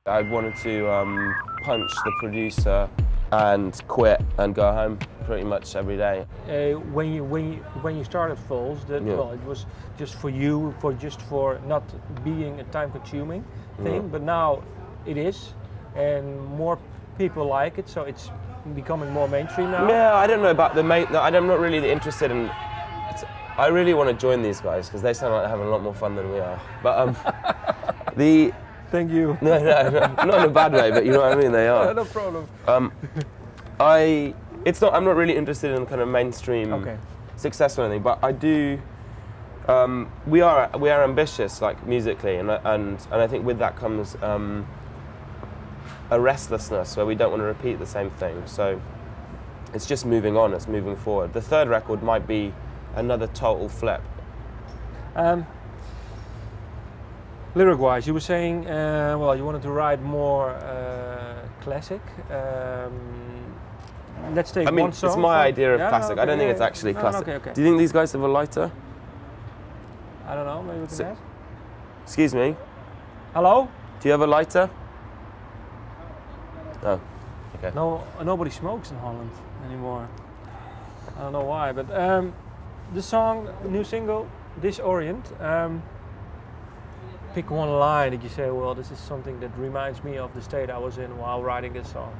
I wanted to punch the producer and quit and go home pretty much every day. When you started Foals, well, it was just for you, for not being a time-consuming thing, but now it is, and more people like it, so it's becoming more mainstream now. Yeah, I don't know about the main. I'm not really interested in. I really want to join these guys because they sound like they're having a lot more fun than we are. But Thank you. No, not in a bad way, but you know what I mean. They are. No problem. I'm not really interested in kind of mainstream success or anything, but I do. We are ambitious, like musically, and I think with that comes a restlessness where we don't want to repeat the same thing. So it's just moving on. It's moving forward. The third record might be another total flip. Lyric-wise, you were saying, well, you wanted to write more classic. Let's take one song. It's my idea of classic. I don't think it's actually classic. Okay. Do you think these guys have a lighter? I don't know, maybe we can ask. Excuse me? Hello? Do you have a lighter? Oh, okay. No, nobody smokes in Holland anymore. I don't know why, but the song, new single, This Orient, pick one line that you say, well, this is something that reminds me of the state I was in while writing this song.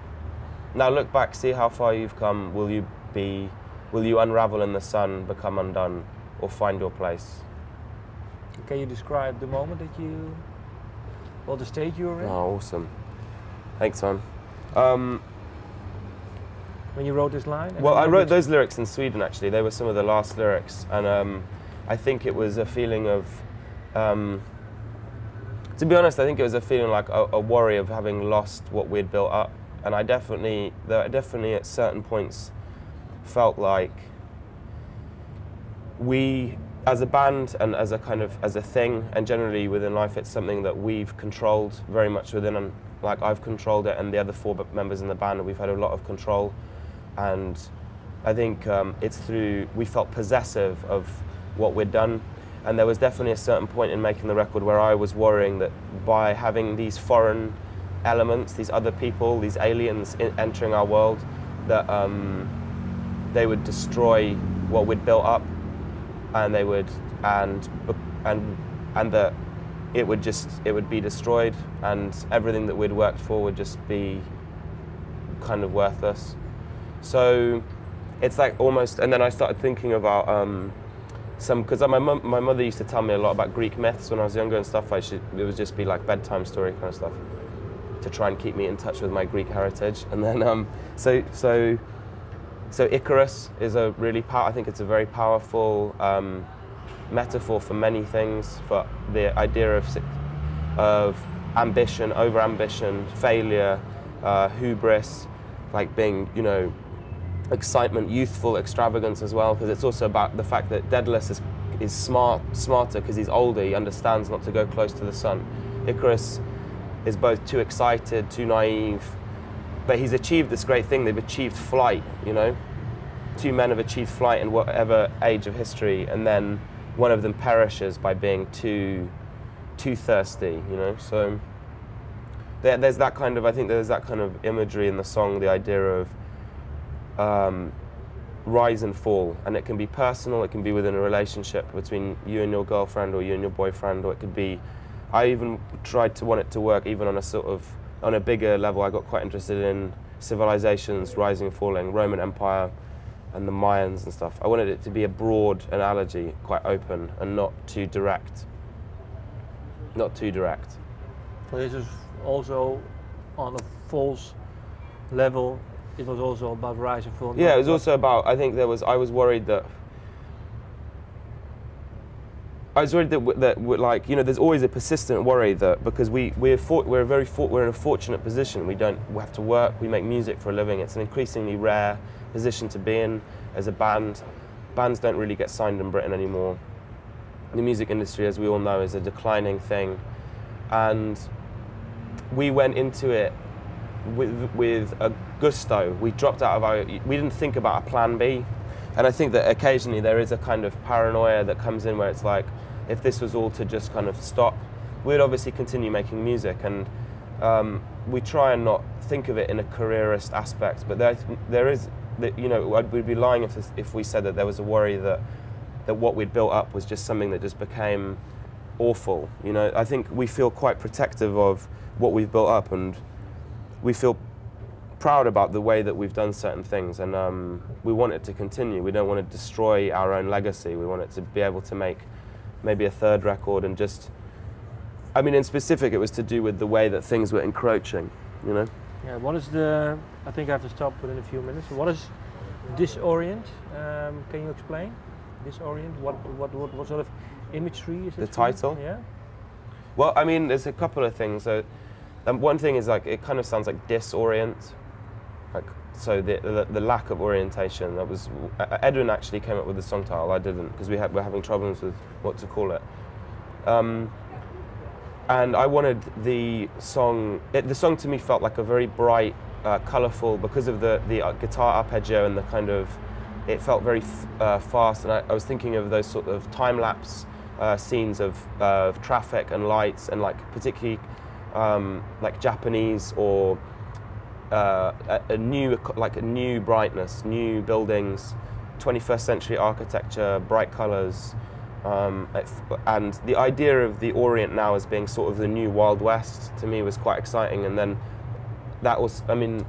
Now look back, see how far you've come. Will you unravel in the sun, become undone, or find your place? Can you describe the moment that you, well, the state you were in? Oh, awesome. Thanks, man. When you wrote this line? Well, I wrote those lyrics in Sweden, actually. They were some of the last lyrics, and I think it was a feeling of, to be honest, I think it was a feeling like a worry of having lost what we'd built up. And I definitely at certain points felt like we, as a band and as a thing, and generally within life, it's something that we've controlled very much within, and like I've controlled it, and the other four members in the band, we've had a lot of control. And I think it's through, we felt possessive of what we'd done. And there was definitely a certain point in making the record where I was worrying that by having these foreign elements, these other people, these aliens entering our world, that they would destroy what we'd built up, and they would, and that it would be destroyed, and everything that we'd worked for would just be kind of worthless. So it's like almost, and then I started thinking about because my mother used to tell me a lot about Greek myths when I was younger and stuff. It would just be like bedtime story kind of stuff to try and keep me in touch with my Greek heritage. And then so Icarus is a really I think it's a very powerful metaphor for many things, for the idea of ambition, over-ambition, failure, hubris, like being, you know, excitement, youthful extravagance as well, because it's also about the fact that Daedalus is smarter because he's older, he understands not to go close to the sun. Icarus is both too excited, too naive, but he's achieved this great thing. They've achieved flight, you know. Two men have achieved flight in whatever age of history, and then one of them perishes by being too thirsty, you know. So there's that kind of, I think there's that kind of imagery in the song, the idea of rise and fall, and it can be personal, it can be within a relationship between you and your girlfriend or you and your boyfriend, or it could be, I even tried to want it to work even on a sort of, on a bigger level. I got quite interested in civilizations rising and falling, Roman Empire and the Mayans and stuff. I wanted it to be a broad analogy, quite open and not too direct. Not too direct. So this is also on a Foals level. It was also about rise and fall. Yeah, it was also about, I think I was worried that, like, you know, there's always a persistent worry that because we're in a fortunate position. We have to work, we make music for a living. It's an increasingly rare position to be in as a band. Bands don't really get signed in Britain anymore. The music industry, as we all know, is a declining thing. And we went into it with a gusto. We dropped out of we didn't think about a plan B. And I think that occasionally there is a kind of paranoia that comes in where it's like, if this was all to just kind of stop, we'd obviously continue making music. And we try and not think of it in a careerist aspect, but there is, you know, we'd be lying if we said that there was a worry that what we'd built up was just something that just became awful. You know, I think we feel quite protective of what we've built up, and we feel proud about the way that we've done certain things, and we want it to continue. We don't want to destroy our own legacy. We want it to be able to make maybe a third record, and just, I mean, in specific, it was to do with the way that things were encroaching, you know? Yeah, what is the, I think I have to stop within a few minutes. What is This Orient? Can you explain? This Orient, what sort of imagery is it? The title? Yeah. Well, I mean, there's a couple of things. So, one thing is, like, it kind of sounds like disorient. Like, so the lack of orientation. That was, Edwin actually came up with the song title. I didn't, because we're having problems with what to call it. And I wanted the song. The song to me felt like a very bright, colourful, because of the guitar arpeggio and the kind of. It felt very fast, and I was thinking of those sort of time-lapse scenes of traffic and lights, and like particularly like Japanese or a new brightness, new buildings, 21st century architecture, bright colours, and the idea of the Orient now as being sort of the new Wild West to me was quite exciting. And then that was, I mean,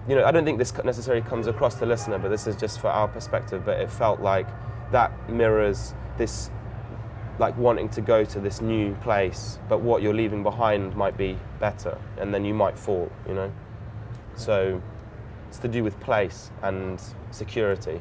you know, I don't think this necessarily comes across to the listener, but this is just for our perspective, but it felt like that mirrors this, like wanting to go to this new place, but what you're leaving behind might be better, and then you might fall, you know? So it's to do with place and security.